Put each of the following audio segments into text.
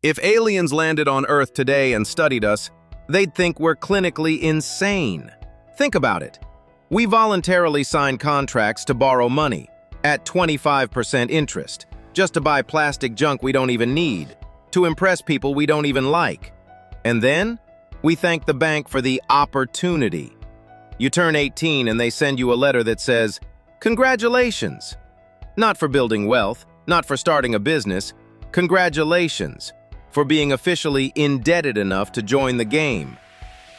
If aliens landed on Earth today and studied us, they'd think we're clinically insane. Think about it. We voluntarily sign contracts to borrow money at 25% interest, just to buy plastic junk we don't even need, to impress people we don't even like. And then, we thank the bank for the opportunity. You turn 18 and they send you a letter that says, "Congratulations." Not for building wealth, not for starting a business. Congratulations for being officially indebted enough to join the game.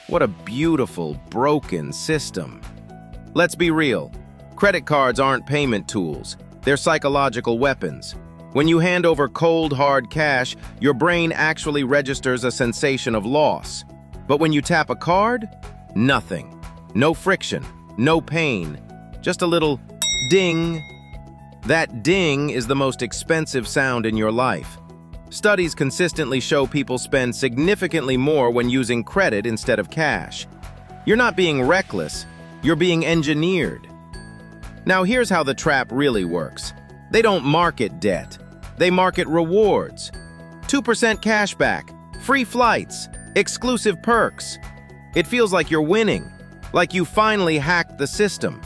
What a beautiful, broken system. Let's be real. Credit cards aren't payment tools. They're psychological weapons. When you hand over cold, hard cash, your brain actually registers a sensation of loss. But when you tap a card, nothing. No friction, no pain, just a little ding. That ding is the most expensive sound in your life. Studies consistently show people spend significantly more when using credit instead of cash. You're not being reckless, you're being engineered. Now here's how the trap really works. They don't market debt. They market rewards. 2% cashback, free flights, exclusive perks. It feels like you're winning, like you finally hacked the system.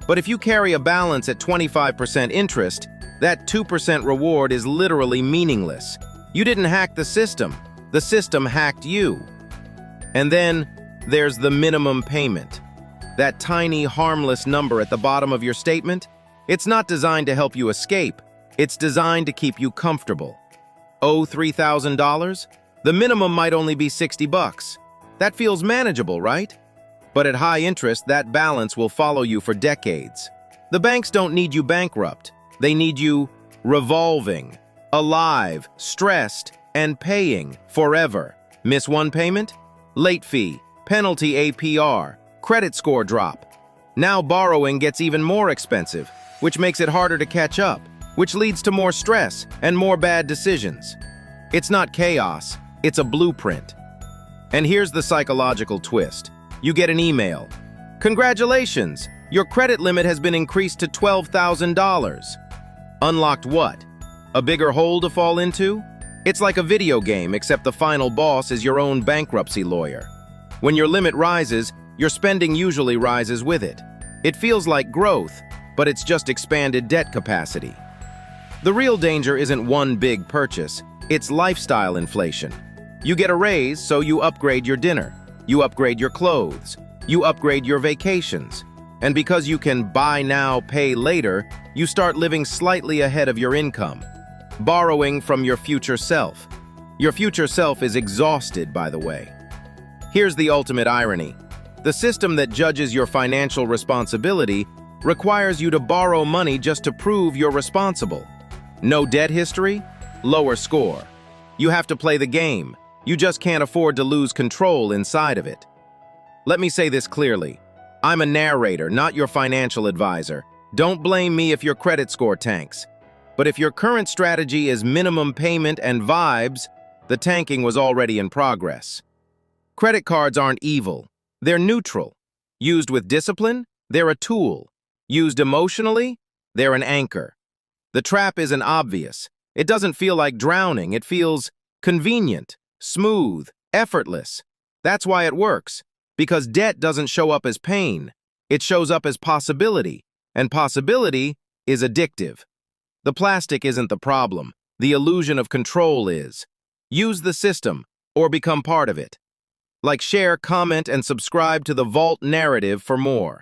But if you carry a balance at 25% interest, that 2% reward is literally meaningless. You didn't hack the system hacked you. And then there's the minimum payment. That tiny, harmless number at the bottom of your statement, it's not designed to help you escape. It's designed to keep you comfortable. Owe $3,000? The minimum might only be $60. That feels manageable, right? But at high interest, that balance will follow you for decades. The banks don't need you bankrupt. They need you revolving, alive, stressed, and paying forever. Miss one payment? Late fee, penalty APR, credit score drop. Now borrowing gets even more expensive, which makes it harder to catch up, which leads to more stress and more bad decisions. It's not chaos, it's a blueprint. And here's the psychological twist. You get an email. "Congratulations, your credit limit has been increased to $12,000. Unlocked what? A bigger hole to fall into? It's like a video game, except the final boss is your own bankruptcy lawyer. When your limit rises, your spending usually rises with it. It feels like growth, but it's just expanded debt capacity. The real danger isn't one big purchase, it's lifestyle inflation. You get a raise, so you upgrade your dinner. You upgrade your clothes. You upgrade your vacations. And because you can buy now, pay later, you start living slightly ahead of your income. Borrowing from your future self. Your future self is exhausted, by the way. Here's the ultimate irony. The system that judges your financial responsibility requires you to borrow money just to prove you're responsible. No debt history? Lower score. You have to play the game. You just can't afford to lose control inside of it. Let me say this clearly. I'm a narrator, not your financial advisor. Don't blame me if your credit score tanks. But if your current strategy is minimum payment and vibes, the tanking was already in progress. Credit cards aren't evil. They're neutral. Used with discipline, they're a tool. Used emotionally, they're an anchor. The trap isn't obvious. It doesn't feel like drowning. It feels convenient, smooth, effortless. That's why it works. Because debt doesn't show up as pain. It shows up as possibility. And possibility is addictive. The plastic isn't the problem. The illusion of control is. Use the system or become part of it. Like, share, comment, and subscribe to the Vault Narrative for more.